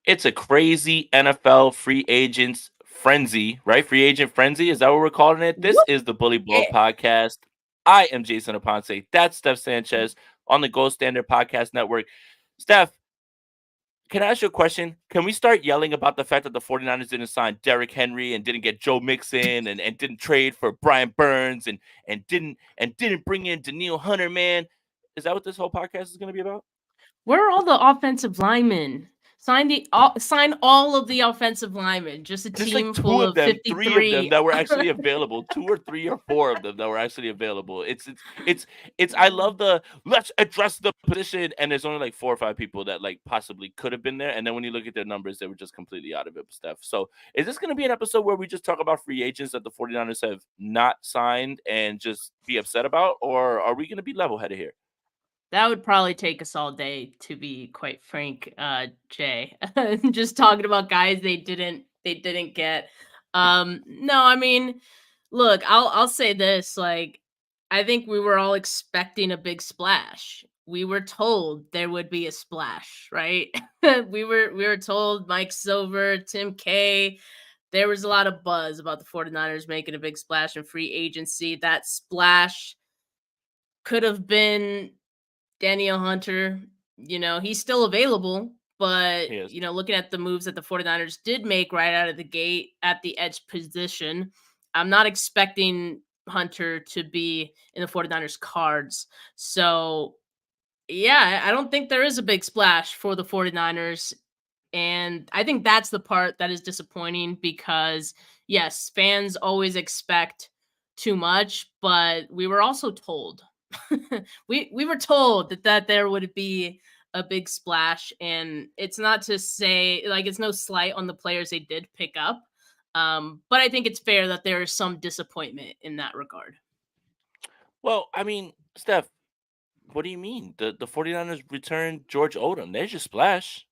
It's a crazy NFL free agents frenzy, right? Free agent frenzy. Is that what we're calling it? This Whoop. is the Bully Ball Yeah. Podcast. I am Jason Aponte. That's Steph Sanchez on the Gold Standard Podcast Network. Steph, can I ask you a question? Can we start yelling about the fact that the 49ers didn't sign Derrick Henry and didn't get Joe Mixon and didn't trade for Brian Burns and didn't bring in Daniil Hunter, man? Is that what this whole podcast is going to be about? Where are all the offensive linemen? Sign all of the offensive linemen. Just a There's like team two full of of them, three of them 53. that were actually available. Two or three or four of them that were actually available. It's. I love the let's address the position, and there's only like four or five people that like possibly could have been there. And then when you look at their numbers, they were just completely out of it, Steph. So is this going to be an episode where we just talk about free agents that the 49ers have not signed and just be upset about, or are we going to be level headed here? That would probably take us all day, to be quite frank, Jay. Just talking about guys they didn't get. No, I mean, look, I'll say this, like, I think we were all expecting a big splash. We were told there would be a splash, right? We were told Mike Silver, Tim K. There was a lot of buzz about the 49ers making a big splash in free agency. That splash could have been Daniel Hunter. He's still available, but, He is. looking at the moves that the 49ers did make right out of the gate at the edge position, I'm not expecting Hunter to be in the 49ers cards. So, yeah, I don't think there is a big splash for the 49ers. And I think that's the part that is disappointing because, yes, fans always expect too much, but we were also told we were told that there would be a big splash, and it's not to say, like, it's no slight on the players they did pick up, but I think it's fair that there is some disappointment in that regard. Well, I mean, Steph, what do you mean? The 49ers returned George Odom. There's your splash.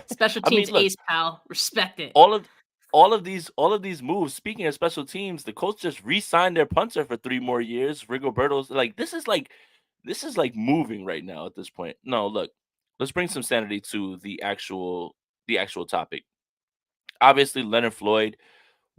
Special I teams mean, look, ace, pal, respect it. all of all of these moves. Speaking of special teams, the Colts just re-signed their punter for 3 more years. Rigoberto's like moving right now at this point. No, look, let's bring some sanity to the actual topic. Obviously, Leonard Floyd,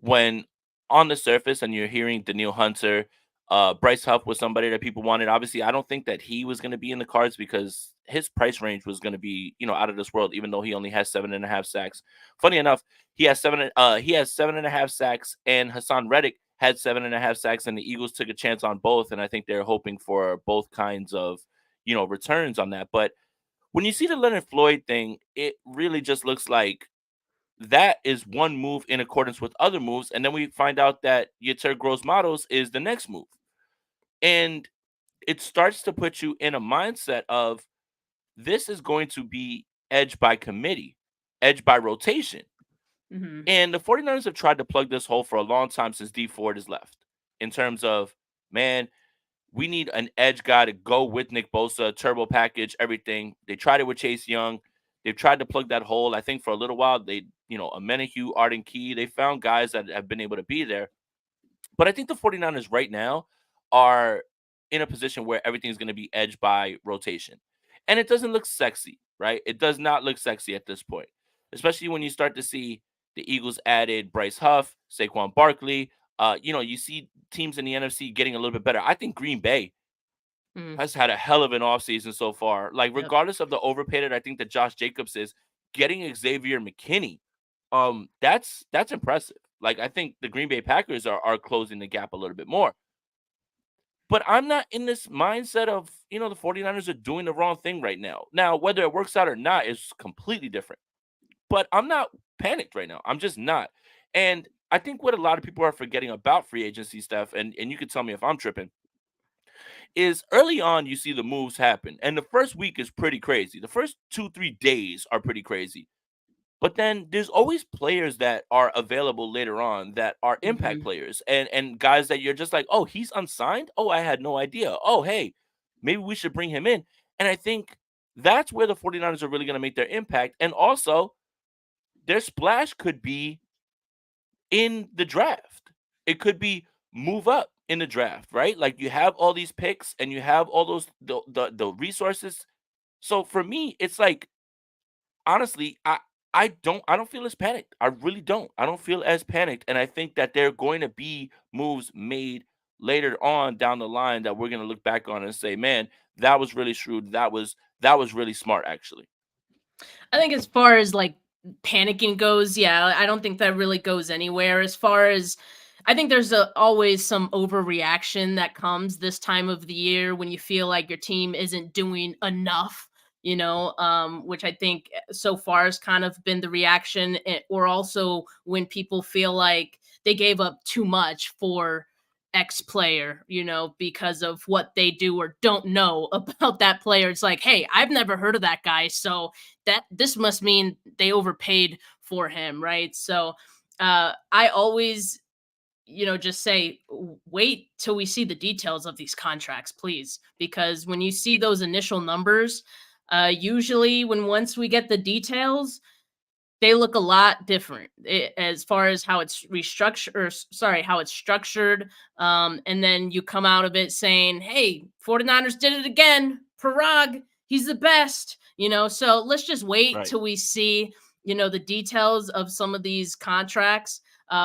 when on the surface and you're hearing Daniil Hunter, Bryce Huff was somebody that people wanted. Obviously, I don't think that he was going to be in the cards because his price range was going to be, out of this world, even though he only has 7.5 sacks. Funny enough, he has 7.5 sacks, and Hassan Reddick had 7.5 sacks, and the Eagles took a chance on both. And I think they're hoping for both kinds of, returns on that. But when you see the Leonard Floyd thing, it really just looks like that is one move in accordance with other moves, and then we find out that Yetur Gross Matos is the next move, and it starts to put you in a mindset of this is going to be edge by committee, edge by rotation, Hmm. and the 49ers have tried to plug this hole for a long time since D Ford has left. In terms of, man, we need an edge guy to go with Nick Bosa, turbo package, everything. They tried it with Chase Young. They've tried to plug that hole. I think for a little while, Amenahue, Arden Key, they found guys that have been able to be there. But I think the 49ers right now are in a position where everything's going to be edge by rotation. And it doesn't look sexy, right? It does not look sexy at this point, especially when you start to see the Eagles added Bryce Huff, Saquon Barkley. You see teams in the NFC getting a little bit better. I think Green Bay Mm, has had a hell of an offseason so far. Like, yep. regardless of the overpay that I think that Josh Jacobs is getting Xavier McKinney, that's impressive. Like, I think the Green Bay Packers are closing the gap a little bit more. But I'm not in this mindset of, the 49ers are doing the wrong thing right now. Now, whether it works out or not is completely different. But I'm not panicked right now. I'm just not. And I think what a lot of people are forgetting about free agency stuff, and you can tell me if I'm tripping, is early on you see the moves happen. And the first week is pretty crazy. The first 2, 3 days are pretty crazy. But then there's always players that are available later on that are impact Hmm. players and guys that you're just like, oh, he's unsigned. Oh, I had no idea. Oh, hey, maybe we should bring him in. And I think that's where the 49ers are really going to make their impact. And also, their splash could be in the draft. It could be move up in the draft, right? Like, you have all these picks and you have all those the resources. So for me, it's like honestly, I don't feel as panicked. I really don't. I don't feel as panicked, and I think that there are going to be moves made later on down the line that we're going to look back on and say, "Man, that was really shrewd. That was really smart, actually." I think as far as like panicking goes, yeah, I don't think that really goes anywhere. As far as I think there's always some overreaction that comes this time of the year when you feel like your team isn't doing enough, which I think so far has kind of been the reaction, or also when people feel like they gave up too much for X player, because of what they do or don't know about that player. It's like, hey, I've never heard of that guy. So that this must mean they overpaid for him, right? So I always, just say wait till we see the details of these contracts, please, because when you see those initial numbers, usually when once we get the details, they look a lot different as far as how it's restructured, or sorry, how it's structured. And then you come out of it saying, hey, 49ers did it again. Parag, he's the best, So let's just wait Right. till we see, the details of some of these contracts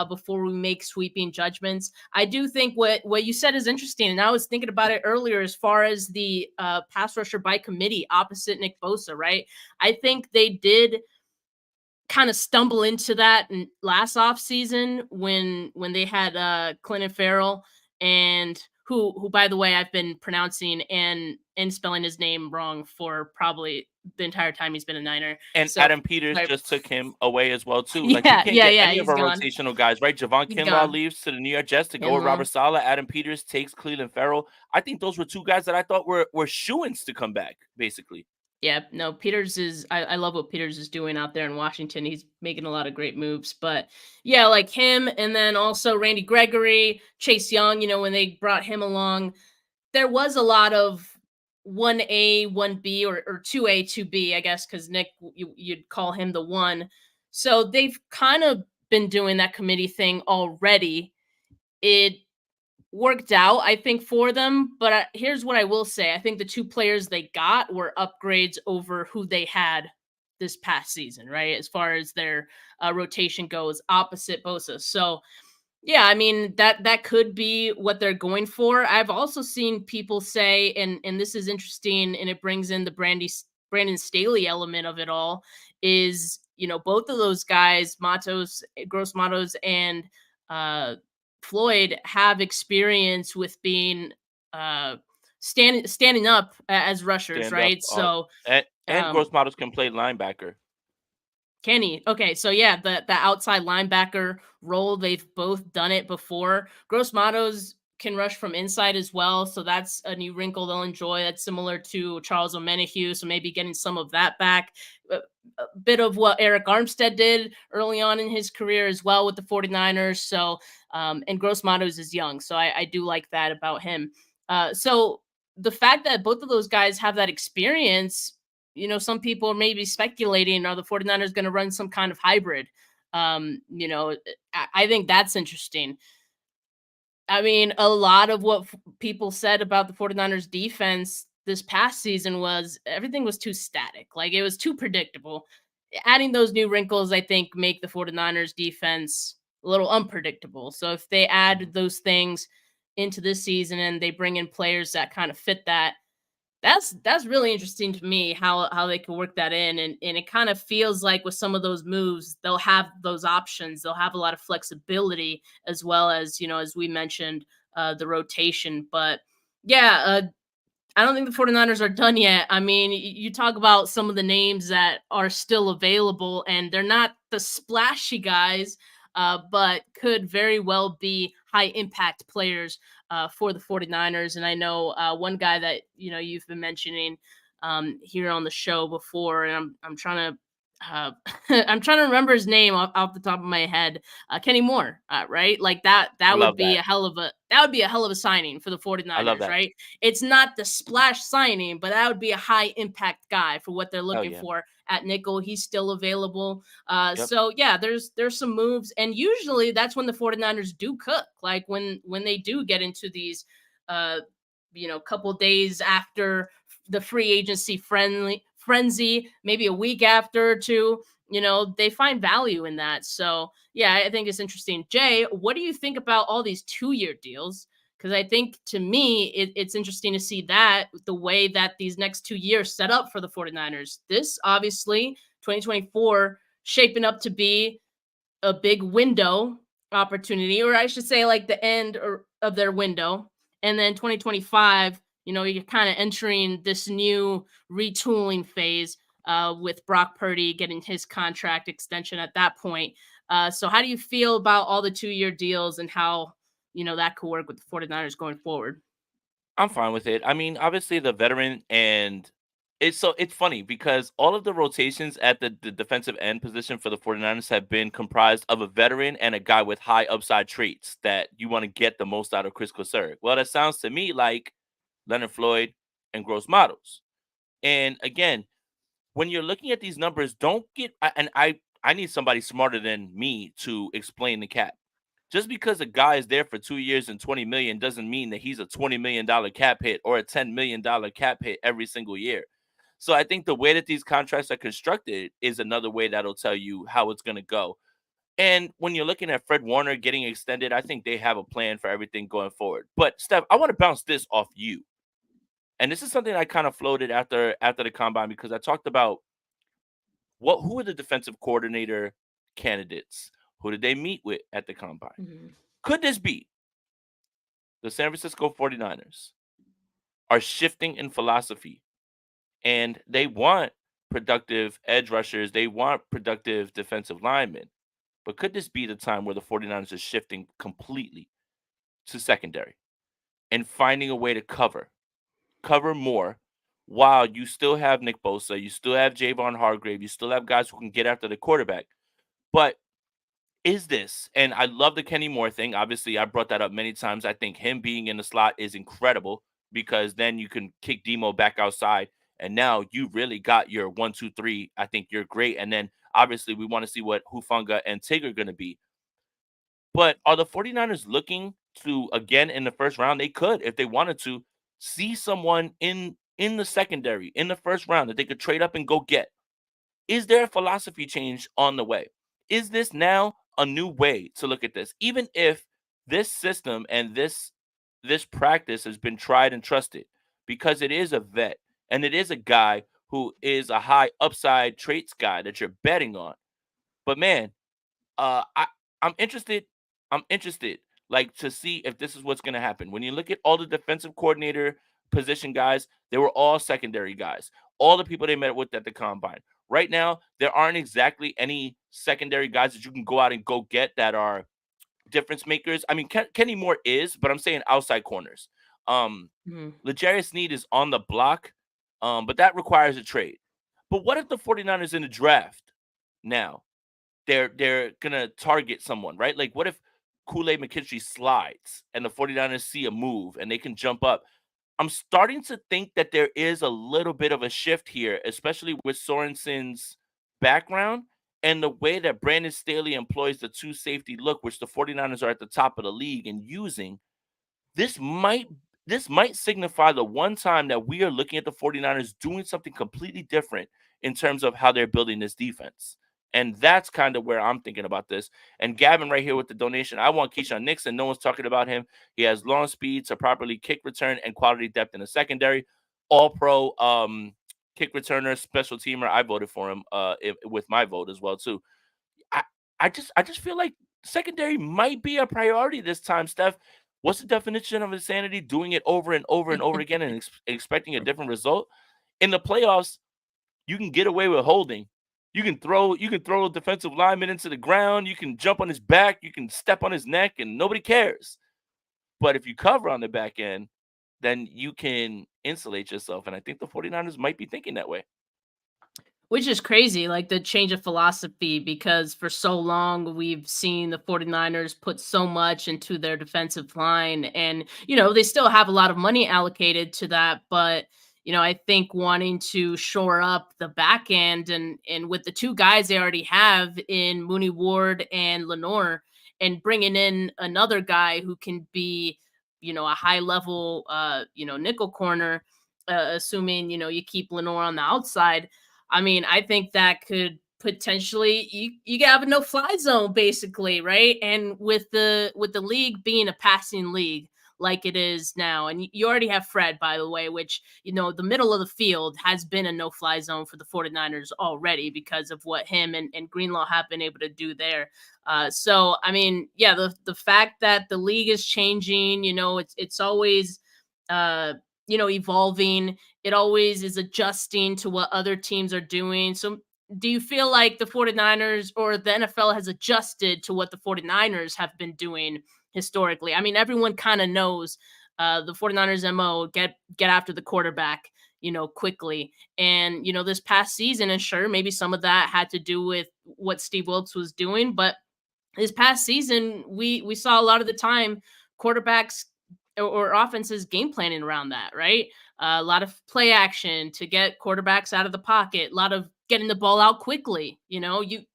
before we make sweeping judgments. I do think what you said is interesting. And I was thinking about it earlier as far as the pass rusher by committee opposite Nick Bosa, right? I think they did kind of stumble into that last off season when they had Clinton Farrell, and who by the way I've been pronouncing and spelling his name wrong for probably the entire time he's been a Niner. And So Adam Peters sorry. just took him away as well too. Like, we Yeah, can't yeah, get yeah, any of he's our gone. rotational guys, right? Javon He's Kinlaw gone. leaves to the New York Jets to go with Kinlaw. Robert Saleh. Adam Peters takes Cleveland Farrell. I think those were two guys that I thought were shoo-ins to come back, basically. Yeah, no, Peters is I love what Peters is doing out there in Washington. He's making a lot of great moves. But yeah, like him, and then also Randy Gregory, Chase Young, when they brought him along, there was a lot of 1A, 1B, or 2A, 2B, I guess, because Nick, you'd call him the one. So they've kind of been doing that committee thing already. It worked out, I think, for them. But here's what I will say: I think the two players they got were upgrades over who they had this past season, right? As far as their rotation goes, opposite Bosa. So yeah, I mean that could be what they're going for. I've also seen people say, and this is interesting, and it brings in the Brandon Staley element of it all. Is both of those guys, Gross Matos, and uh, Floyd have experience with being uh, standing up as rushers, Stand up. right? So And um, Gross Models can play linebacker. Kenny. Okay, so yeah, the outside linebacker role, they've both done it before. Gross Matos can rush from inside as well, so that's a new wrinkle they'll enjoy. That's similar to Charles Omenihu, so maybe getting some of that back. A bit of what Eric Armstead did early on in his career as well with the 49ers. So, and Gross Matos is young, so I do like that about him. So the fact that both of those guys have that experience, some people are maybe speculating, are the 49ers going to run some kind of hybrid? I think that's interesting. I mean, a lot of what people said about the 49ers defense this past season was everything was too static. Like it was too predictable. Adding those new wrinkles, I think, make the 49ers defense a little unpredictable. So if they add those things into this season and they bring in players that kind of fit that, that's really interesting to me how they could work that in, and it kind of feels like with some of those moves they'll have those options, they'll have a lot of flexibility, as well as as we mentioned, the rotation. But yeah, I don't think the 49ers are done yet. I mean, you talk about some of the names that are still available, and they're not the splashy guys, but could very well be high impact players for the 49ers. And I know one guy that you've been mentioning here on the show before, and I'm trying to I'm trying to remember his name off the top of my head. Kenny Moore, right? Like I that would love be that. a hell of a signing for the I love 49ers, that. right? It's not the splash signing, but that would be a high impact guy for what they're Oh looking yeah. for at nickel. He's still available. Yep. So yeah, there's some moves, and usually that's when the 49ers do cook. Like when they do get into these couple days after the free agency frenzy, maybe a week after or two, they find value in that. So, yeah, I think it's interesting. Jay, what do you think about all these 2-year deals? Because I think to me, it's interesting to see that the way that these next 2 years set up for the 49ers. This obviously, 2024, shaping up to be a big window opportunity, or I should say, like the end of their window. And then 2025, you're kind of entering this new retooling phase with Brock Purdy getting his contract extension at that point. So, how do you feel about all the 2-year deals and how, that could work with the 49ers going forward? I'm fine with it. I mean, obviously the veteran and it's funny because all of the rotations at the defensive end position for the 49ers have been comprised of a veteran and a guy with high upside traits that you want to get the most out of Chris Kosurik. Well, that sounds to me like Leonard Floyd and Gross Models. And again, when you're looking at these numbers, don't get and I need somebody smarter than me to explain the cap. Just because a guy is there for 2 years and 20 million doesn't mean that he's a $20 million cap hit or a $10 million cap hit every single year. So I think the way that these contracts are constructed is another way that'll tell you how it's going to go. And when you're looking at Fred Warner getting extended, I think they have a plan for everything going forward. But Steph, I want to bounce this off you. And this is something I kind of floated after the combine because I talked about who are the defensive coordinator candidates? Who did they meet with at the combine? Mhm. Could this be the San Francisco 49ers are shifting in philosophy and they want productive edge rushers, they want productive defensive linemen. But could this be the time where the 49ers are shifting completely to secondary and finding a way to cover more while you still have Nick Bosa, you still have Javon Hargrave, you still have guys who can get after the quarterback. But is this, and I love the Kenny Moore thing. Obviously, I brought that up many times. I think him being in the slot is incredible because then you can kick Demo back outside. And now you really got your 1, 2, 3. I think you're great. And then obviously we want to see what Hufunga and Tig are going to be. But are the 49ers looking to, again, in the first round? They could, if they wanted to, see someone in the secondary in the first round that they could trade up and go get. Is there a philosophy change on the way? Is this now a new way to look at this? Even if this system and this practice has been tried and trusted because it is a vet and it is a guy who is a high upside traits guy that you're betting on. But man, uh, I I'm interested. I'm interested, like to see if this is what's going to happen. When you look at all the defensive coordinator position guys, they were all secondary guys. All the people they met with at the combine. Right now, there aren't exactly any secondary guys that you can go out and go get that are difference makers. I mean, Kenny Moore is, but I'm saying outside corners. Um, Mhm. L'Jarius Sneed is on the block, but that requires a trade. But what if the 49ers in the draft now? They're gonna target someone, right? Like, what if Kool-Aid McKinstry slides and the 49ers see a move and they can jump up? I'm starting to think that there is a little bit of a shift here, especially with Sorensen's background and the way that Brandon Staley employs the two safety look, which the 49ers are at the top of the league and using. This might this might signify the one time that we are looking at the 49ers doing something completely different in terms of how they're building this defense. And that's kind of where I'm thinking about this. And Gavin right here with the donation. I want Keyshawn Nixon. No one's talking about him. He has long speed to properly kick return and quality depth in the secondary. All pro kick returner, special teamer. I voted for him with my vote as well too. I I just feel like secondary might be a priority this time, Steph. What's the definition of insanity? Doing it over and over and over again and expecting a different result. In the playoffs, you can get away with holding. You can throw a defensive lineman into the ground. You can jump on his back. You can step on his neck, and nobody cares. But if you cover on the back end, then you can insulate yourself. And I think the 49ers might be thinking that way. Which is crazy, like the change of philosophy, because for so long we've seen the 49ers put so much into their defensive line. And, they still have a lot of money allocated to that. But, I think wanting to shore up the back end and with the two guys they already have in Mooney Ward and Lenore, and bringing in another guy who can be, a high level, nickel corner, assuming you keep Lenore on the outside. I mean, I think that could potentially you have a no fly zone basically, right? And with the league being a passing league like it is now, and you already have Fred, by the way, which the middle of the field has been a no fly zone for the 49ers already because of what him and Greenlaw have been able to do there. So I mean, yeah, the fact that the league is changing, it's always evolving. It always is adjusting to what other teams are doing. So do you feel like the 49ers or the NFL has adjusted to what the 49ers have been doing historically? I mean, everyone kind of knows the 49ers MO, get after the quarterback, quickly. And, this past season, and sure, maybe some of that had to do with what Steve Wilkes was doing, but this past season, we saw a lot of the time quarterbacks or offenses game planning around that, right? A lot of play action to get quarterbacks out of the pocket, a lot of getting the ball out quickly.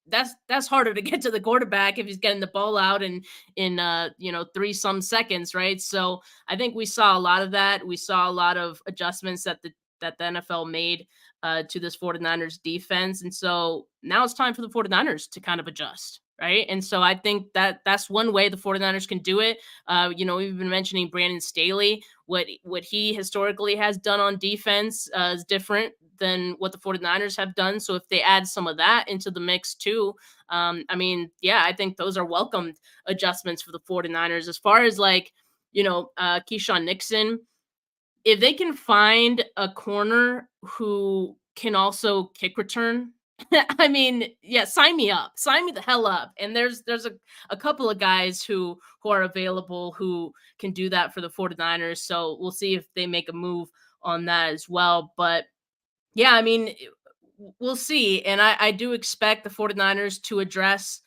That's harder to get to the quarterback if he's getting the ball out in 3 some seconds, right? So I think we saw a lot of that. We saw a lot of adjustments that the NFL made to this 49ers defense. And so now it's time for the 49ers to kind of adjust. Right. And so I think that's one way the 49ers can do it. We've been mentioning Brandon Staley. What he historically has done on defense is different than what the 49ers have done. So if they add some of that into the mix too, I mean, yeah, I think those are welcomed adjustments for the 49ers. As far as Keyshawn Nixon, if they can find a corner who can also kick return, I mean, yeah, sign me up. Sign me the hell up. And there's a couple of guys who are available who can do that for the 49ers. So we'll see if they make a move on that as well. But yeah, I mean, we'll see. And I do expect the 49ers to address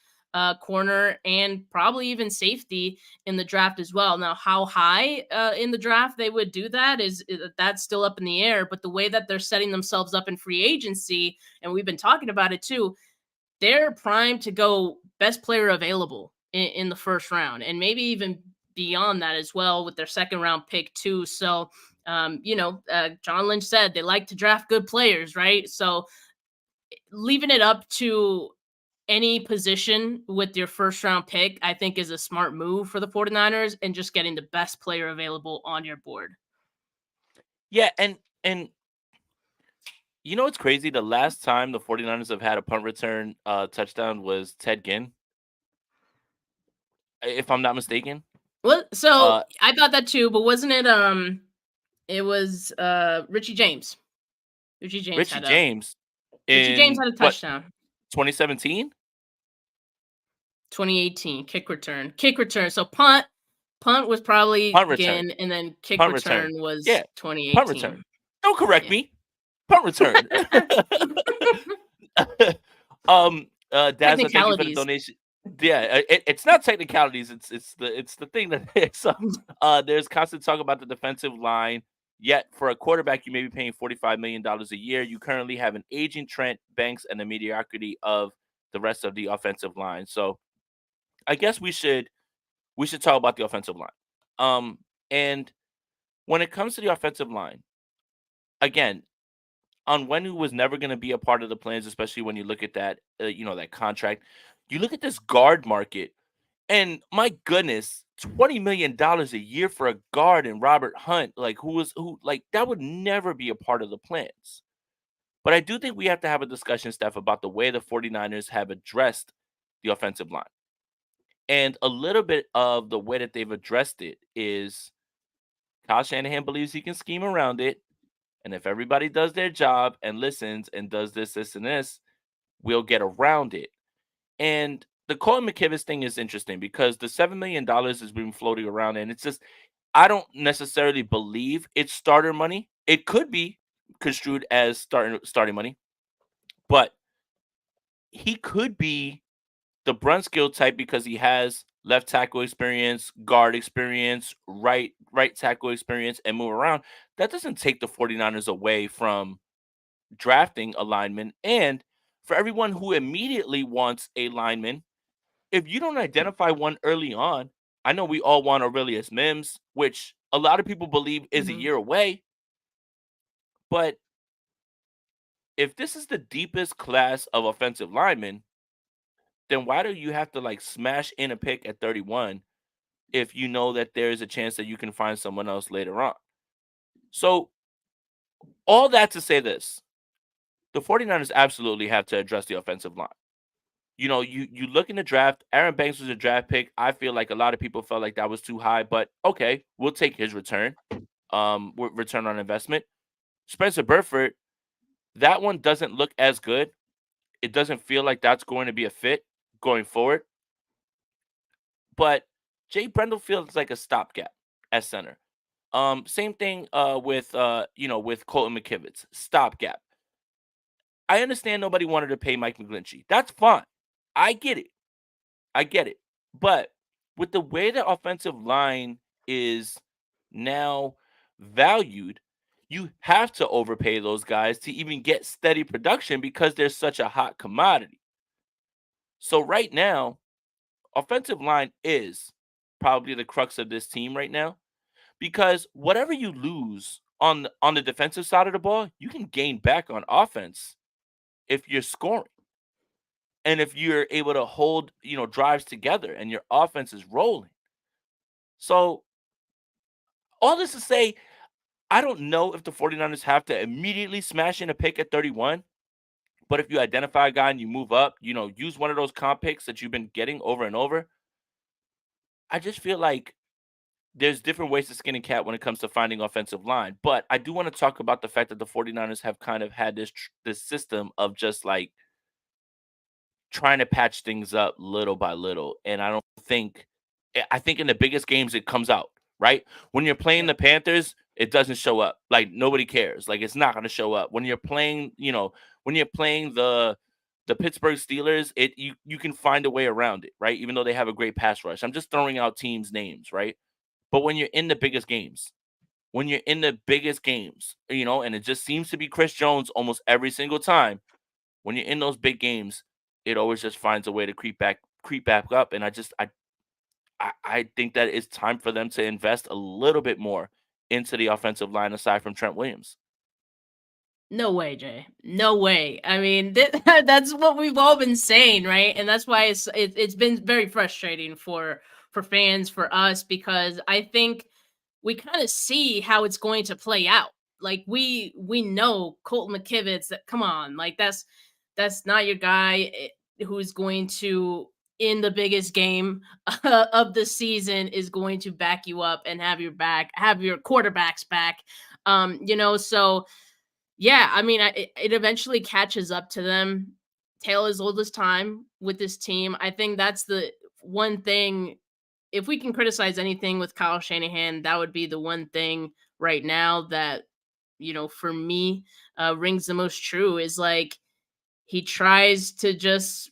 corner and probably even safety in the draft as well. Now, how high in the draft they would do that that's still up in the air. But the way that they're setting themselves up in free agency, and we've been talking about it too, they're primed to go best player available in the first round, and maybe even beyond that as well with their second round pick too. So, John Lynch said they like to draft good players, right? So leaving it up to any position with your first round pick, I think is a smart move for the 49ers and just getting the best player available on your board. Yeah, and it's crazy? The last time the 49ers have had a punt return touchdown was Ted Ginn, if I'm not mistaken. Well, so Uh I thought that too, but wasn't it it was Richie James. Richie James Richie had a James Richie James in had a what, touchdown. 2017? 2018 kick return. Kick return. So punt was probably Punt return. Ginn, and then kick Punt return. return was Yeah, punt return. 2018. Don't correct Yeah. me. Punt return. Daz, I thank you for the Technicalities. donation. Yeah, it's not technicalities. It's the thing that so, there's constant talk about the defensive line. Yet for a quarterback, you may be paying $45 million a year. You currently have an aging Trent Banks and the mediocrity of the rest of the offensive line. So I guess we should talk about the offensive line. And when it comes to the offensive line, again, Onwenu was never going to be a part of the plans, especially when you look at that, that contract. You look at this guard market, and my goodness, $20 million a year for a guard and Robert Hunt, like that would never be a part of the plans. But I do think we have to have a discussion, Steph, about the way the 49ers have addressed the offensive line. And a little bit of the way that they've addressed it is Kyle Shanahan believes he can scheme around it. And if everybody does their job and listens and does this, and this, we'll get around it. And the Colton McKivitz thing is interesting because the $7 million has been floating around, and it's just I don't necessarily believe it's starter money. It could be construed as starting money, but he could be the Brunskill type because he has left tackle experience, guard experience, right tackle experience, and move around. That doesn't take the 49ers away from drafting a lineman. And for everyone who immediately wants a lineman, if you don't identify one early on, I know we all want Aurelius Mims, which a lot of people believe is a Mhm. year away. But if this is the deepest class of offensive linemen, then why do you have to like smash in a pick at 31 if you know that there is a chance that you can find someone else later on? So, all that to say this, the 49ers absolutely have to address the offensive line. You look in the draft, Aaron Banks was a draft pick. I feel like a lot of people felt like that was too high, but okay, we'll take his return. Return on investment. Spencer Burford, that one doesn't look as good. It doesn't feel like that's going to be a fit going forward. But Jay Brendel feels like a stopgap at center. Same thing with Colton McKivitz, stopgap. I understand nobody wanted to pay Mike McGlinchey. That's fine. I get it. I get it. But with the way the offensive line is now valued, you have to overpay those guys to even get steady production because they're such a hot commodity. So right now, offensive line is probably the crux of this team right now because whatever you lose on the defensive side of the ball, you can gain back on offense if you're scoring. And if you're able to hold, drives together and your offense is rolling. So, all this to say, I don't know if the 49ers have to immediately smash in a pick at 31, but if you identify a guy and you move up, use one of those comp picks that you've been getting over and over. I just feel like there's different ways to skin a cat when it comes to finding offensive line. But I do want to talk about the fact that the 49ers have kind of had this system of just like trying to patch things up little by little. And I think in the biggest games it comes out, right? When you're playing Yeah. the Panthers, it doesn't show up. Like nobody cares. Like it's not going to show up. When you're playing, when you're playing the Pittsburgh Steelers, you can find a way around it, right? Even though they have a great pass rush. I'm just throwing out teams' names, right? But when you're in the biggest games, and it just seems to be Chris Jones almost every single time, when you're in those big games, it always just finds a way to creep back up. And I think that it's time for them to invest a little bit more into the offensive line aside from Trent Williams. No way, Jay. No way. I mean, that's what we've all been saying, right? And that's why it's been very frustrating for fans, for us, because I think we kind of see how it's going to play out. Like we know Colton McKivitz. That come on, like that's not your guy who's going to in the biggest game of the season is going to back you up and have your back, have your quarterbacks back. So yeah, I mean, it eventually catches up to them. Tale as old as time with this team. I think that's the one thing. If we can criticize anything with Kyle Shanahan, that would be the one thing right now that for me, rings the most true. Is like he tries to just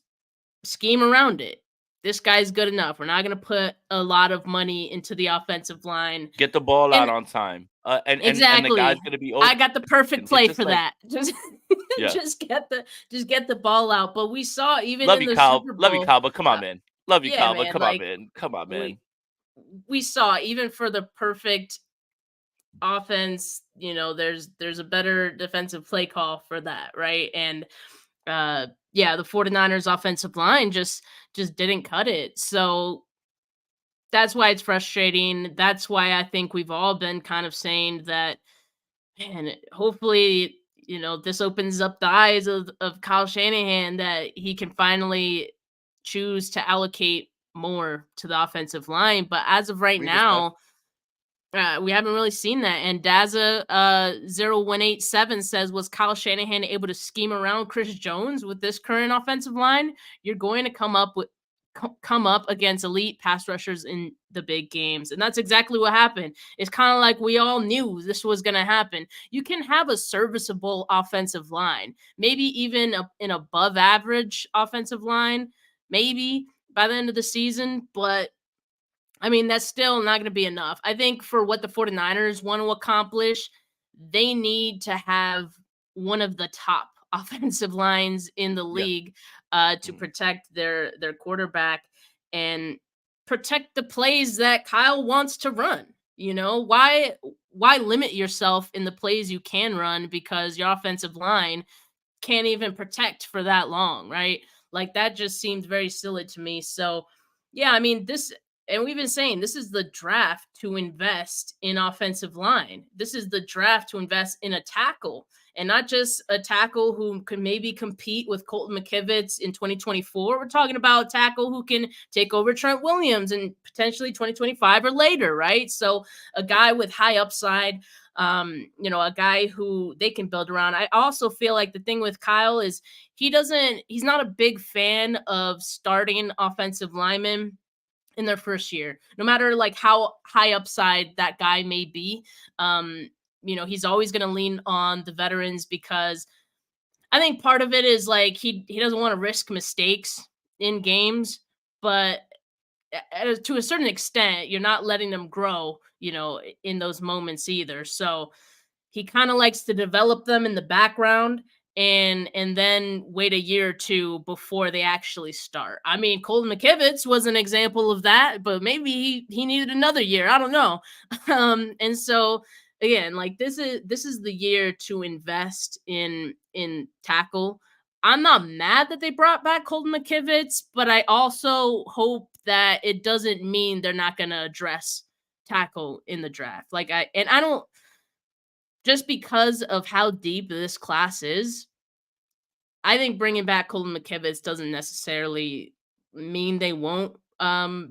scheme around it. This guy's good enough. We're not going to put a lot of money into the offensive line, Get the ball out and on time, and the guy's exactly. gonna be I open. got the perfect It's play just for like, that. Just yeah, just get the ball out. But we saw even love in you, the Kyle, Super love you, Bowl, Kyle, but come on, uh, man, love you, yeah, Kyle, but man, come on, like man, come on, man. we we saw even for the perfect offense, there's a better defensive play call for that, right? And yeah, the 49ers offensive line just didn't cut it. So that's why it's frustrating. That's why I think we've all been kind of saying that, man, hopefully, this opens up the eyes of Kyle Shanahan that he can finally choose to allocate more to the offensive line. But as of right Read this stuff. now, we haven't really seen that. And Daza 0187 says, was Kyle Shanahan able to scheme around Chris Jones with this current offensive line? You're going to come up against elite pass rushers in the big games. And that's exactly what happened. It's kind of like we all knew this was going to happen. You can have a serviceable offensive line, maybe even an above average offensive line, maybe by the end of the season, but I mean, that's still not going to be enough. I think for what the 49ers want to accomplish, they need to have one of the top offensive lines in the Yeah. league to Mhm. protect their quarterback and protect the plays that Kyle wants to run. Why why limit yourself in the plays you can run because your offensive line can't even protect for that long, right? Like that just seems very silly to me. So, yeah, I mean, this, and we've been saying this is the draft to invest in offensive line. This is the draft to invest in a tackle, and not just a tackle who can maybe compete with Colton McKivitz in 2024. We're talking about a tackle who can take over Trent Williams in potentially 2025 or later, right? So, a guy with high upside, a guy who they can build around. I also feel like the thing with Kyle is he's not a big fan of starting offensive linemen in their first year, no matter like how high upside that guy may be. Um, he's always going to lean on the veterans because I think part of it is like he doesn't want to risk mistakes in games, but to a certain extent, you're not letting them grow, in those moments either. So he kind of likes to develop them in the background and then wait a year or two before they actually start. I mean, Colton McKivitz was an example of that, but maybe he needed another year. I don't know. And so again, like this is the year to invest in tackle. I'm not mad that they brought back Colton McKivitz, but I also hope that it doesn't mean they're not going to address tackle in the draft. I don't, just because of how deep this class is, I think bringing back Colton McKivitz doesn't necessarily mean they won't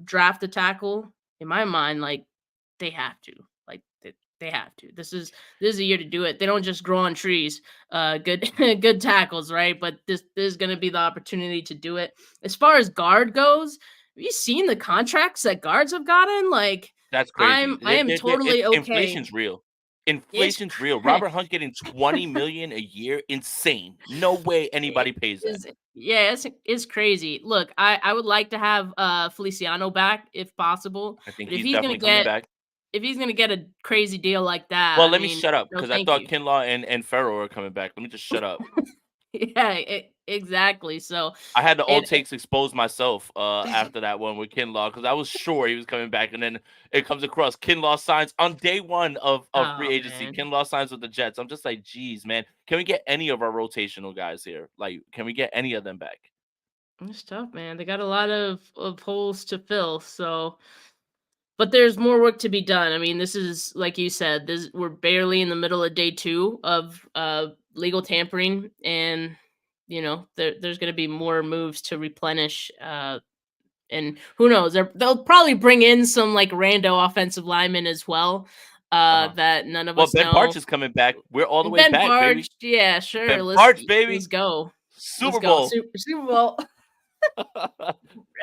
draft a tackle. In my mind, like they have to, like they have to. This is a year to do it. They don't just grow on trees. Good good tackles, right? But this is going to be the opportunity to do it. As far as guard goes, have you seen the contracts that guards have gotten? Like That's crazy. I am It's totally okay. inflation's real. It's Inflation's real. Robert Hunt getting 20 million a year, insane. No way It anybody pays that. is, yeah, it's crazy. Look, I would like to have Feliciano back if possible, I think but if he's he's gonna definitely coming get back. if he's gonna get a crazy deal like that, Well, I let me mean, shut up no, because I thank thought you. Kinlaw and Farrell are coming back. Let me just shut up. Yeah, exactly. So I had the old it, takes expose myself after that one with Kinlaw because I was sure he was coming back, and then it comes across Kinlaw signs on day one of free oh agency. man, Kinlaw signs with the Jets. I'm just like, geez, man, can we get any of our rotational guys here? Like, can we get any of them back? it's tough, man. They got a lot of holes to fill. So but there's more work to be done. I mean, this is like you said, this we're barely in the middle of day 2 of legal tampering, and there's going to be more moves to replenish, and who knows, they'll probably bring in some like rando offensive linemen as well, Uh huh. that none of Well, us Ben Barch know. is coming back. We're all the And way Ben back, baby. Barge, yeah, sure, Ben Barch, let's baby. go. Let's Super go. Bowl. Super Bowl.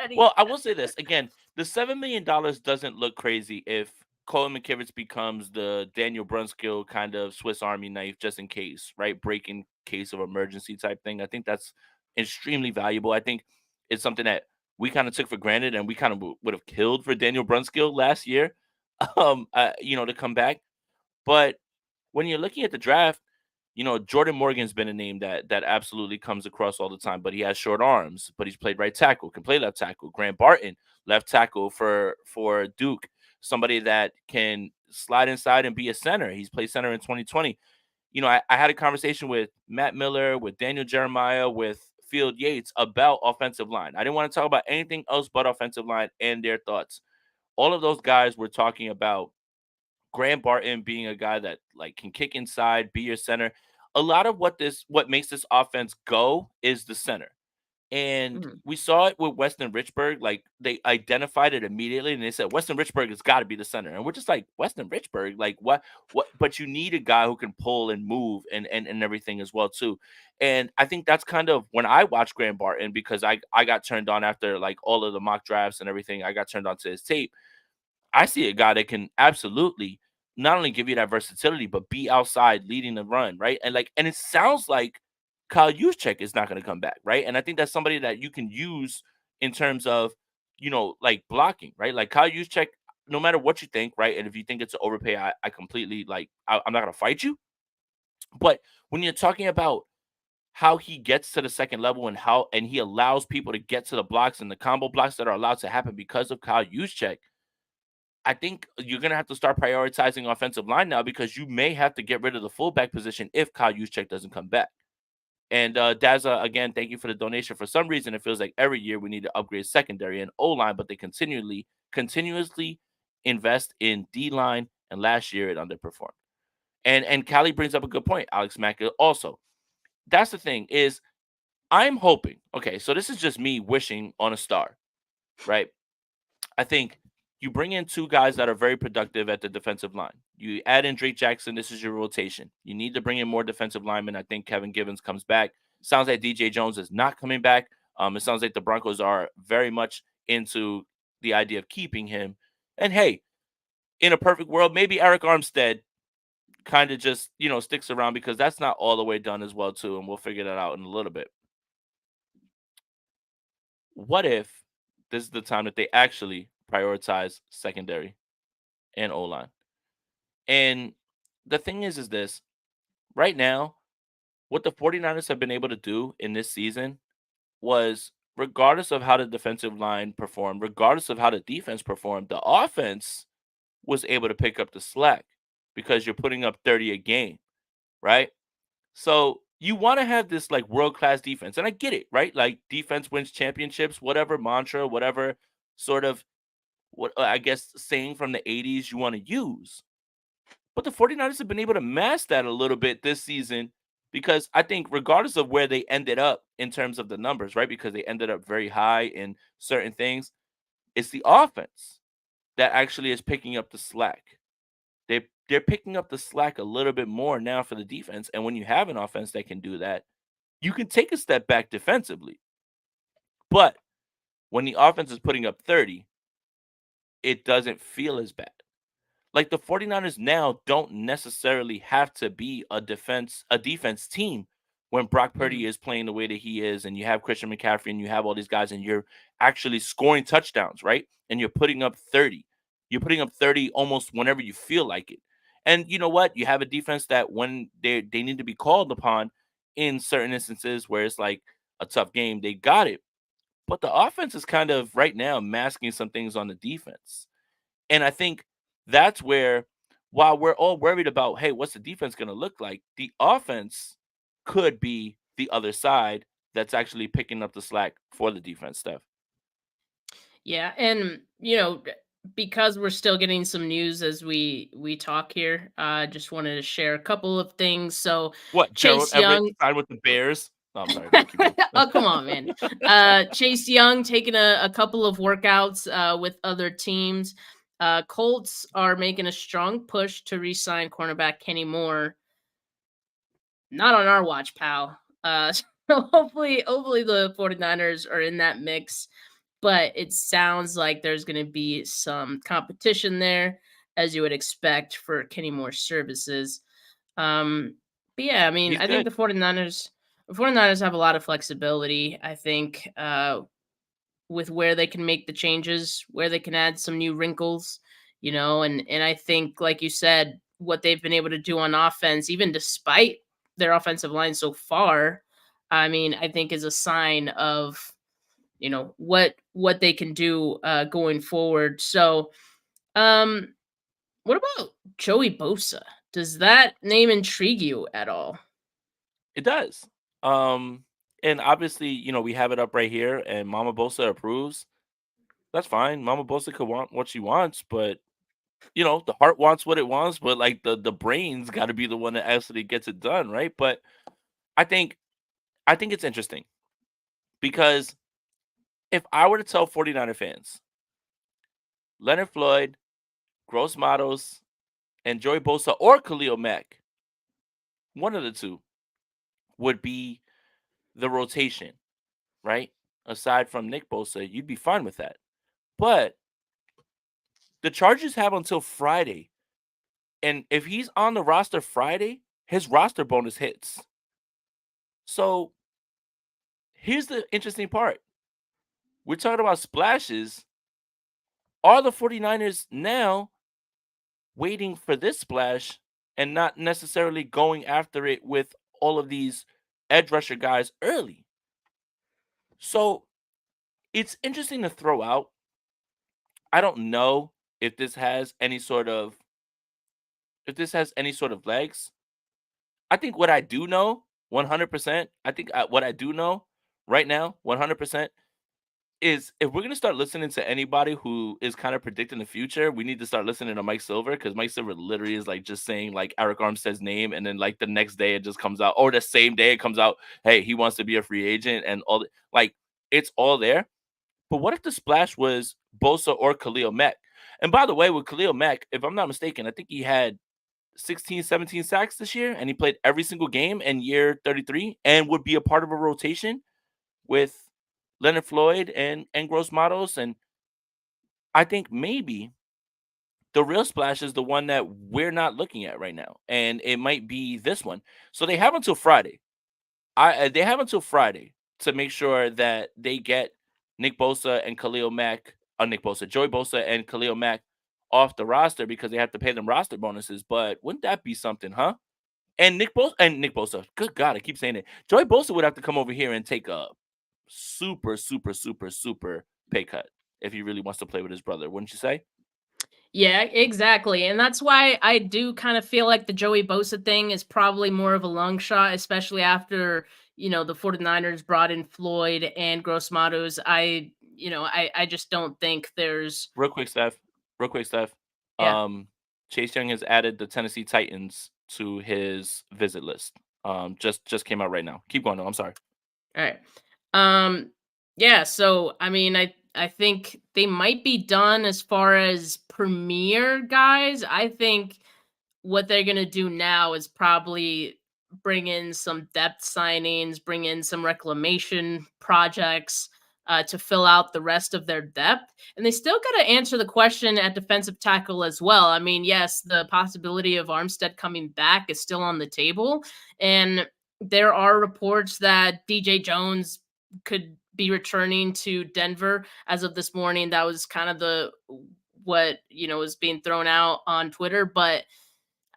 Ready. Well, I will say this again: the $7 million doesn't look crazy if Colin McKivitz becomes the Daniel Brunskill kind of Swiss Army knife, just in case, right? Break in case of emergency type thing. I think that's extremely valuable. I think it's something that we kind of took for granted, and we kind of would have killed for Daniel Brunskill last year, to come back. But when you're looking at the draft, Jordan Morgan's been a name that absolutely comes across all the time, but he has short arms, but he's played right tackle, can play left tackle. Grant Barton, left tackle for Duke, somebody that can slide inside and be a center. He's played center in 2020. I had a conversation with Matt Miller, with Daniel Jeremiah, with Field Yates about offensive line. I didn't want to talk about anything else but offensive line and their thoughts. All of those guys were talking about Graham Barton being a guy that like can kick inside, be your center. A lot of what makes this offense go is the center. And Mhm. we saw it with Weston Richburg. Like they identified it immediately and they said Weston Richburg has got to be the center. And we're just like, Weston Richburg, like what but you need a guy who can pull and move and everything as well, too. And I think that's kind of when I watched Graham Barton because I got turned on after like all of the mock drafts and everything. I got turned on to his tape. I see a guy that can absolutely not only give you that versatility, but be outside leading the run, right? And it sounds like Kyle Juszczyk is not going to come back, right? And I think that's somebody that you can use in terms of, like blocking, right? Like Kyle Juszczyk, no matter what you think, right? And if you think it's an overpay, I completely like, I'm not going to fight you. But when you're talking about how he gets to the second level and he allows people to get to the blocks and the combo blocks that are allowed to happen because of Kyle Juszczyk, I think you're gonna have to start prioritizing offensive line now because you may have to get rid of the fullback position if Kyle Juszczyk doesn't come back. And Daza, again, thank you for the donation. For some reason, it feels like every year we need to upgrade secondary and O line, but they continuously invest in D line, and last year it underperformed. And Callie brings up a good point. Alex Mack also. That's the thing is I'm hoping. Okay, so this is just me wishing on a star, right? I think you bring in two guys that are very productive at the defensive line. You add in Drake Jackson. This is your rotation. You need to bring in more defensive linemen. I think Kevin Givens comes back. Sounds like DJ Jones is not coming back. It sounds like the Broncos are very much into the idea of keeping him. And hey, in a perfect world, maybe Eric Armstead kind of just sticks around because that's not all the way done as well too, and we'll figure that out in a little bit. What if this is the time that they actually prioritize secondary and O line? And the thing is this right now, what the 49ers have been able to do in this season was regardless of how the defensive line performed, regardless of how the defense performed, the offense was able to pick up the slack because you're putting up 30 a game, right? So you want to have this like world class defense. And I get it, right? Like defense wins championships, whatever mantra, whatever sort of what I guess saying from the 80s you want to use. But the 49ers have been able to mask that a little bit this season because I think, regardless of where they ended up in terms of the numbers, right? Because they ended up very high in certain things, it's the offense that actually is picking up the slack. They're picking up the slack a little bit more now for the defense. And when you have an offense that can do that, you can take a step back defensively. But when the offense is putting up 30, it doesn't feel as bad. Like the 49ers now don't necessarily have to be a defense team when Brock Mhm. Purdy is playing the way that he is and you have Christian McCaffrey and you have all these guys and you're actually scoring touchdowns, right? And you're putting up 30. You're putting up 30 almost whenever you feel like it. And you know what? You have a defense that when they need to be called upon in certain instances where it's like a tough game, they got it. But the offense is kind of right now masking some things on the defense. And I think that's where, while we're all worried about, hey, what's the defense going to look like? The offense could be the other side that's actually picking up the slack for the defense, Steph. Yeah, and because we're still getting some news as we talk here, I just wanted to share a couple of things. So What, Gerald Chase Everett Young. signed with the Bears? No, I'm sorry. Go ahead, keep going. Oh, come on, man. Chase Young taking a couple of workouts with other teams. Colts are making a strong push to re-sign cornerback Kenny Moore. Not on our watch, pal. So hopefully the 49ers are in that mix, but it sounds like there's going to be some competition there, as you would expect for Kenny Moore's services. But yeah, I mean, He's I think good. the 49ers have a lot of flexibility. I think with where they can make the changes, where they can add some new wrinkles, and I think, like you said, what they've been able to do on offense, even despite their offensive line so far, I mean, I think is a sign of what they can do going forward. So, um, what about Joey Bosa? Does that name intrigue you at all? It does. Um, and obviously, we have it up right here, and Mama Bosa approves. That's fine. Mama Bosa could want what she wants, but the heart wants what it wants, but like the brain's got to be the one that actually gets it done, right? But I think I think it's interesting because if I were to tell 49er fans, Leonard Floyd, Gross Matos, and Joey Bosa or Khalil Mack, one of the two would be the rotation, right? Aside from Nick Bosa, you'd be fine with that. But the Chargers have until Friday. And if he's on the roster Friday, his roster bonus hits. So here's the interesting part. We're talking about splashes. Are the 49ers now waiting for this splash and not necessarily going after it with all of these edge rusher guys early? So it's interesting to throw out. I don't know. if this has any sort of legs. I think what I do know 100%, what I do know right now 100% is if we're gonna start listening to anybody who is kind of predicting the future, we need to start listening to Mike Silver because Mike Silver literally is like just saying like Eric Armstead's name, and then like the next day it just comes out, or the same day it comes out, hey, he wants to be a free agent, and like it's all there. But what if the splash was Bosa or Khalil Mack? And by the way, with Khalil Mack, if I'm not mistaken, I think he had 16, 17 sacks this year, and he played every single game in year 33 and would be a part of a rotation with Leonard Floyd and Gross Matos. And I think maybe the real splash is the one that we're not looking at right now, and it might be this one. So they have until Friday. They have until Friday to make sure that they get Nick Bosa and Khalil Mack, Nick Bosa, Joey Bosa and Khalil Mack off the roster because they have to pay them roster bonuses. But wouldn't that be something, huh? And Nick Bosa, good God, I keep saying it. Joey Bosa would have to come over here and take a super, super, super, super pay cut if he really wants to play with his brother, wouldn't you say? Yeah, exactly. And that's why I do kind of feel like the Joey Bosa thing is probably more of a long shot, especially after, the 49ers brought in Floyd and Gross Matos. I just don't think there's. Real quick, Steph. Real quick, Steph. Yeah. Um, Chase Young has added the Tennessee Titans to his visit list. Just came out right now. Keep going. No, I'm sorry. All right. Um yeah, so I mean I think they might be done as far as premier guys. I think what they're going to do now is probably bring in some depth signings, bring in some reclamation projects to fill out the rest of their depth. And they still got to answer the question at defensive tackle as well. I mean, yes, the possibility of Armstead coming back is still on the table. And there are reports that DJ Jones could be returning to Denver as of this morning. That was kind of the what was being thrown out on Twitter, but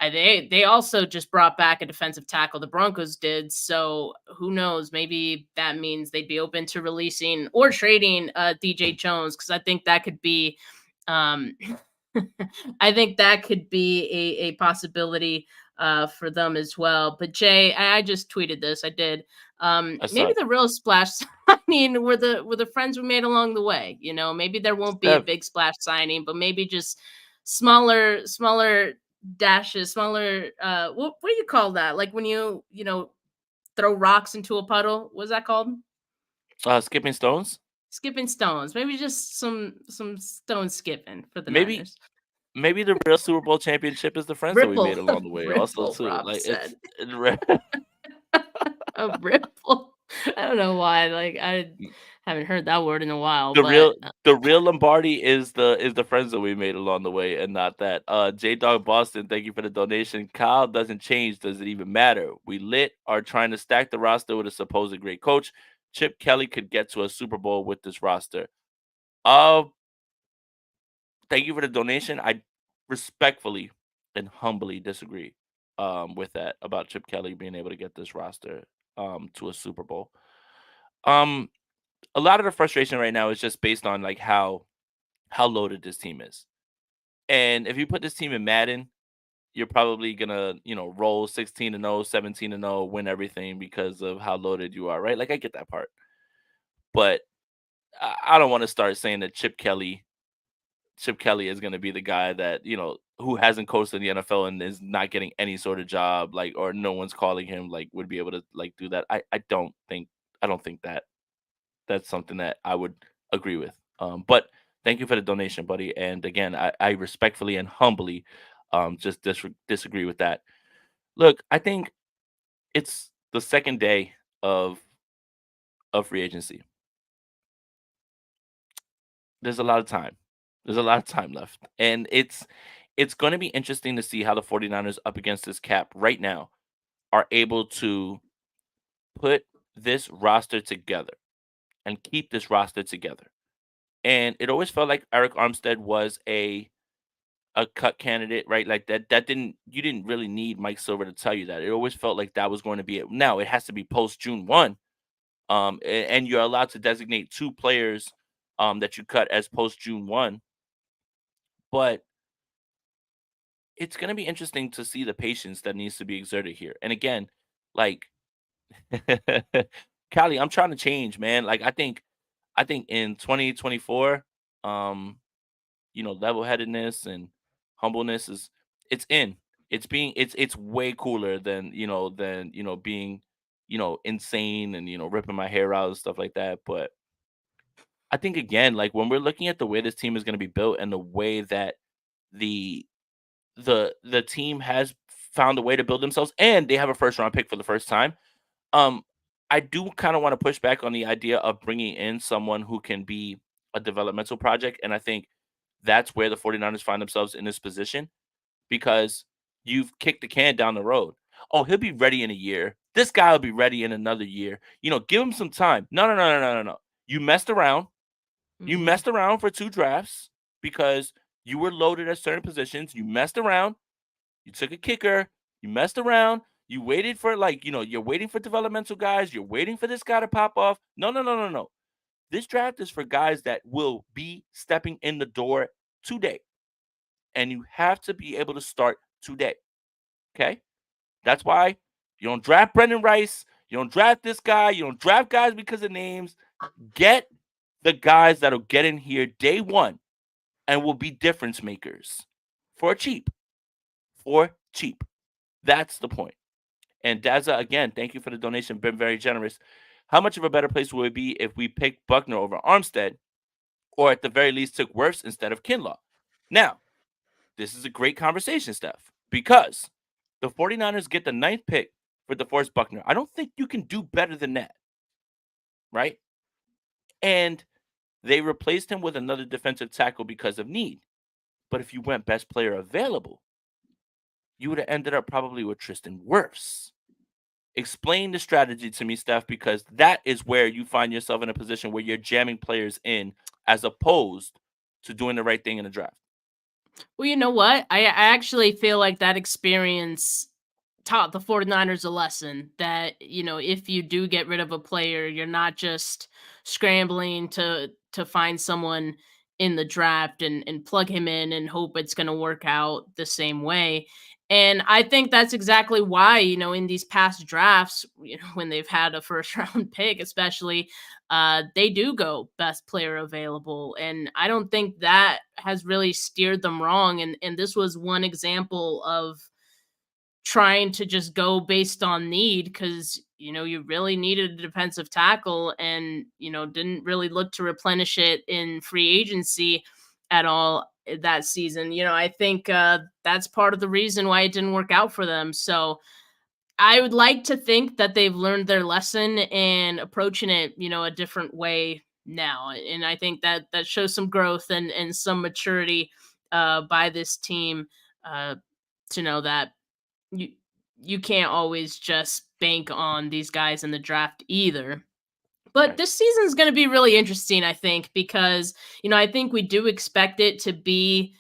they also just brought back a defensive tackle. The Broncos did, so who knows? Maybe that means they'd be open to releasing or trading DJ Jones because I think that could be, um, I think that could be a possibility for them as well. But Jay, I just tweeted this. I did. That's Maybe up. the real splash signing were the friends we made along the way. Maybe there won't be a Steph, big splash signing, but maybe just smaller dashes, smaller what do you call that? Like when you throw rocks into a puddle. What's that called? skipping stones. Skipping stones. Maybe just some stone skipping for the Maybe Niners. maybe the real Super Bowl championship is the friends that we Ripple. made along the way, also Ripple, too. Rob Like said. it's A ripple. I don't know why. Like I haven't heard that word in a while, the but real the real Lombardi is the friends that we made along the way, and not that. J Dog Boston, thank you for the donation. Kyle doesn't change. Does it even matter? We lit are trying to stack the roster with a supposed great coach. Chip Kelly could get to a Super Bowl with this roster. Uh, Thank you for the donation. I respectfully and humbly disagree with that about Chip Kelly being able to get this roster to a Super Bowl. Um, a lot of the frustration right now is just based on like how loaded this team is. And if you put this team in Madden, you're probably gonna, roll 16-0, 17-0, win everything because of how loaded you are, right? Like I get that part. But I don't want to start saying that Chip Kelly is going to be the guy that, who hasn't coached in the NFL and is not getting any sort of job, like, or no one's calling him, like, would be able to like do that. I don't think that that's something that I would agree with. But thank you for the donation, buddy. And again, I respectfully and humbly just disagree with that. Look, I think it's the second day of free agency. There's a lot of time. There's a lot of time left. And it's going to be interesting to see how the 49ers up against this cap right now are able to put this roster together and keep this roster together. And it always felt like Eric Armstead was a cut candidate, right? Like that didn't you didn't really need Mike Silver to tell you that. It always felt like that was going to be it. Now it has to be post June 1. And you're allowed to designate two players that you cut as post June 1. but it's going to be interesting to see the patience that needs to be exerted here. And again, like Callie, I'm trying to change, man. Like I think in 2024, um, level-headedness and humbleness is it's in. It's way cooler than being, insane and ripping my hair out and stuff like that. But I think again, like when we're looking at the way this team is going to be built and the way that the the team has found a way to build themselves and they have a first round pick for the first time. Um, I do kind of want to push back on the idea of bringing in someone who can be a developmental project. And I think that's where the 49ers find themselves in this position because you've kicked the can down the road. Oh, he'll be ready in a year. This guy will be ready in another year. Give him some time. No, no, no, no, no, no, no. You messed around. You Mhm. messed around for 2 drafts because you were loaded at certain positions. You messed around. You took a kicker. You messed around. You waited for you're waiting for developmental guys. You're waiting for this guy to pop off. No, no, no, no, no. This draft is for guys that will be stepping in the door today. And you have to be able to start today. Okay? That's why you don't draft Brendan Rice. You don't draft this guy. You don't draft guys because of names. Get the guys that'll get in here day one and will be difference makers for cheap. For cheap. That's the point. And Daza, again, thank you for the donation. Been very generous. How much of a better place would it be if we picked Buckner over Armstead, or at the very least took Wirfs instead of Kinlaw? Now, this is a great conversation, Steph, because the 49ers get the ninth pick for DeForest Buckner. I don't think you can do better than that, right? And they replaced him with another defensive tackle because of need. But if you went best player available, you would have ended up probably with Tristan Wirfs. Explain the strategy to me, Steph, because that is where you find yourself in a position where you're jamming players in as opposed to doing the right thing in the draft. Well, you know what? I actually feel like that experience taught the 49ers a lesson that, if you do get rid of a player, you're not just scrambling to find someone in the draft and plug him in and hope it's going to work out the same way. And I think that's exactly why, in these past drafts, when they've had a first round pick, especially, they do go best player available. And I don't think that has really steered them wrong. And this was one example of trying to just go based on need because you really needed a defensive tackle and didn't really look to replenish it in free agency at all that season. I think that's part of the reason why it didn't work out for them. So I would like to think that they've learned their lesson and approaching it a different way now. And I think that shows some growth and some maturity by this team uh to know that you you can't always just bank on these guys in the draft either. But Right. this season is going to be really interesting, I think, because I think we do expect it to be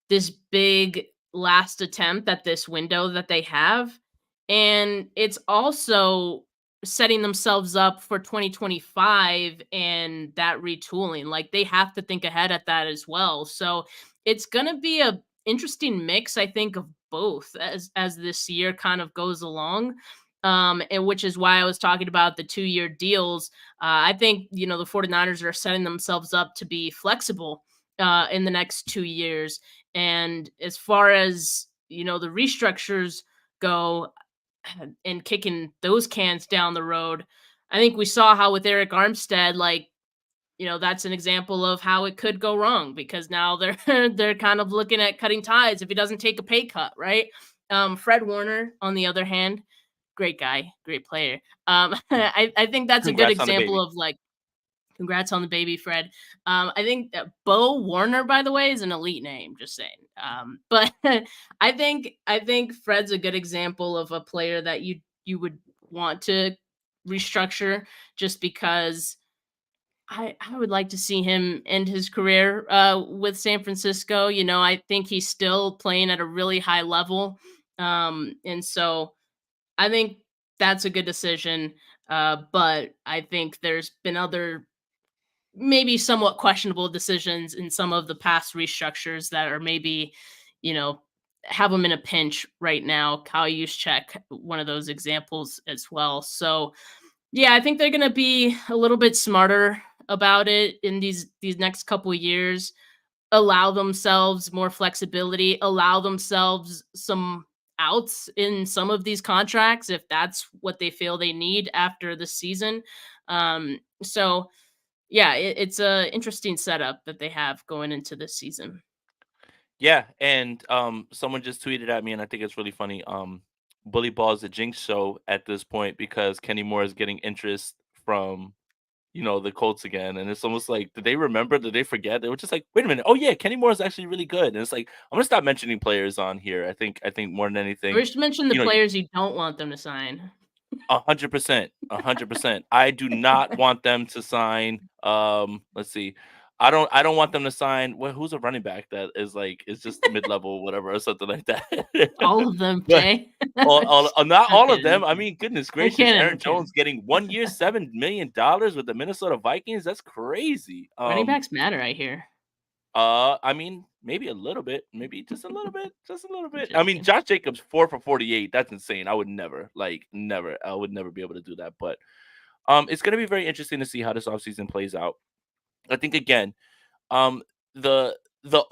this big last attempt at this window that they have, and it's also setting themselves up for 2025 and that retooling. Like they have to think ahead at that as well. So it's going to be a interesting mix, I think, of both as this year kind of goes along. And which is why I was talking about the 2-year deals. I think, the 49ers are setting themselves up to be flexible in the next 2 years. And as far as, the restructures go and kicking those cans down the road, I think we saw how with Eric Armstead, like, that's an example of how it could go wrong because now they're they're kind of looking at cutting ties if he doesn't take a pay cut, right? Fred Warner, on the other hand, great guy, great player. I think that's a good Congrats on the example baby. of like, congrats on the baby, Fred. I think that Bo Warner, by the way, is an elite name. Just saying. But I think Fred's a good example of a player that you would want to restructure just because I would like to see him end his career with San Francisco. I think he's still playing at a really high level. And so I think that's a good decision. But I think there's been other maybe somewhat questionable decisions in some of the past restructures that are maybe, you know, have them in a pinch right now. Kyle Juszczyk, one of those examples as well. So yeah, I think they're gonna be a little bit smarter about it in these next couple years. Allow themselves more flexibility, allow themselves some outs in some of these contracts if that's what they feel they need after the season. So yeah, it's a interesting setup that they have going into this season. Yeah, and someone just tweeted at me, and I think it's really funny. Bully Ball is a jinx show at this point because Kenny Moore is getting interest from the Colts again, and it's almost like, did they remember? Did they forget? They were just like, wait a minute, oh yeah, Kenny Moore is actually really good, and it's like I'm gonna stop mentioning players on here. I think more than anything, We should mention the you know, players you don't want them to sign. 100%, 100%. I do not want them to sign. Let's see. I don't want them to sign. Well, who's a running back that is just mid level, whatever, or something like that. All of them, But Jay. not I'm all of kidding, them. I'm I kidding. mean, goodness I'm gracious, kidding, Aaron I'm kidding. Jones getting 1 year, $7 million with the Minnesota Vikings. That's crazy. Running backs matter, I hear. I mean, maybe a little bit, maybe just a little bit, just a little I'm bit. I mean, joking. Josh Jacobs 4 for 48. That's insane. I would never, like, never. I would never be able to do that. But it's gonna be very interesting to see how this offseason plays out. I think again, um, the the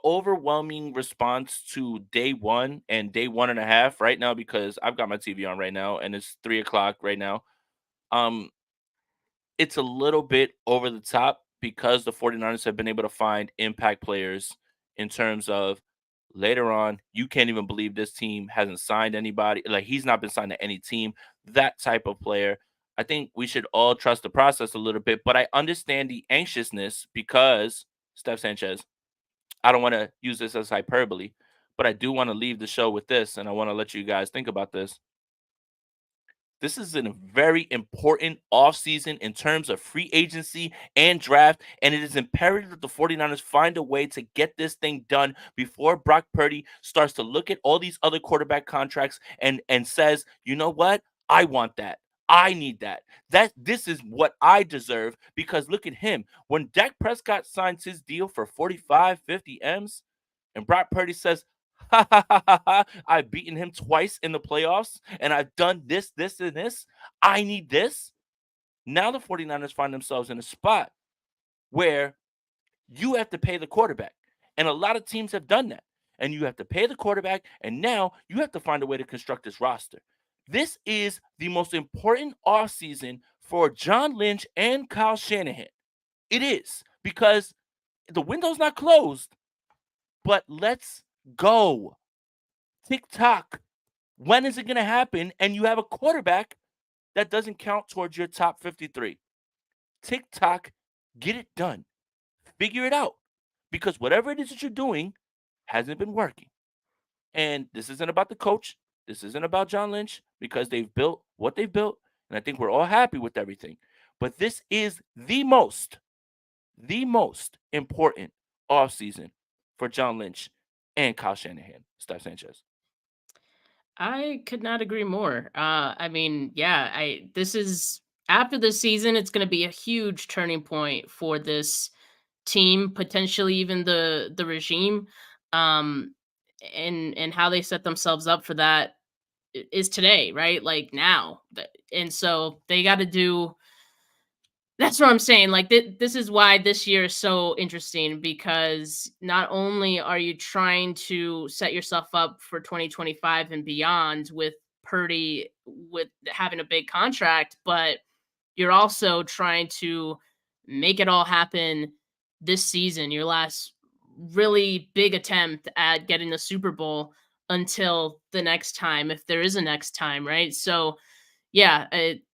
overwhelming response to day one and day 1.5 right now, because I've got my TV on right now and it's 3 o'clock right now. Um, it's a little bit over the top because the 49ers have been able to find impact players in terms of later on, you can't even believe this team hasn't signed anybody. Like, he's not been signed to any team, that type of player. I think we should all trust the process a little bit, but I understand the anxiousness because Steph Sanchez, I don't want to use this as hyperbole, but I do want to leave the show with this, and I want to let you guys think about this. This is a very important offseason in terms of free agency and draft, and it is imperative that the 49ers find a way to get this thing done before Brock Purdy starts to look at all these other quarterback contracts and says, you know what? I want that. I need that. This is what I deserve, because look at him. When Dak Prescott signs his deal for 45, 50 M's, and Brock Purdy says, ha ha ha ha ha, I've beaten him twice in the playoffs and I've done this, this, and this. I need this. Now the 49ers find themselves in a spot where you have to pay the quarterback. And a lot of teams have done that. And you have to pay the quarterback. And now you have to find a way to construct this roster. This is the most important offseason for John Lynch and Kyle Shanahan. It is, because the window's not closed, but let's go. Tick tock. When is it going to happen? And you have a quarterback that doesn't count towards your top 53. Tick tock, get it done. Figure it out. Because whatever it is that you're doing hasn't been working. And this isn't about the coach. This isn't about John Lynch, because they've built what they've built. And I think we're all happy with everything. But this is the most important offseason for John Lynch and Kyle Shanahan, Steph Sanchez. I could not agree more. I mean, yeah, I this is after this season, it's going to be a huge turning point for this team, potentially even the regime, um, and how they set themselves up for that is today, right? Like now, and so they got to do. That's what I'm saying. Like this is why this year is so interesting, because not only are you trying to set yourself up for 2025 and beyond with Purdy with having a big contract, but you're also trying to make it all happen this season, your last really big attempt at getting the Super Bowl until the next time, if there is a next time, right? So yeah,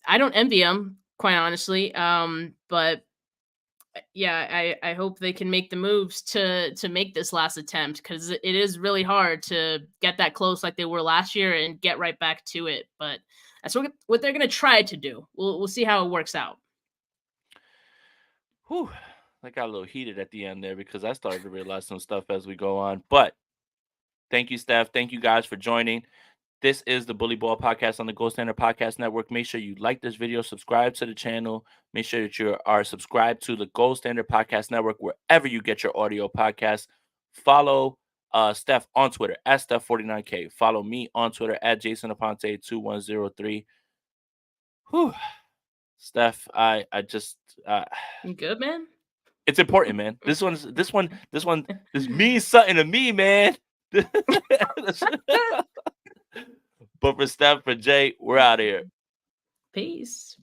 I don't envy them, quite honestly. But yeah, I hope they can make the moves to make this last attempt, because it is really hard to get that close like they were last year and get right back to it. But that's what they're gonna try to do. We'll see how it works out. Whew, I got a little heated at the end there because I started to realize some stuff as we go on. But thank you, Steph. Thank you guys for joining. This is the Bully Ball Podcast on the Gold Standard Podcast Network. Make sure you like this video, subscribe to the channel. Make sure that you are subscribed to the Gold Standard Podcast Network wherever you get your audio podcasts. Follow Steph on Twitter at Steph49K. Follow me on Twitter at JasonAponte2103. Whew. Steph, I just You good, man? it's important, man. This means something to me, man. But for Steph, for Jay, we're out of here. Peace.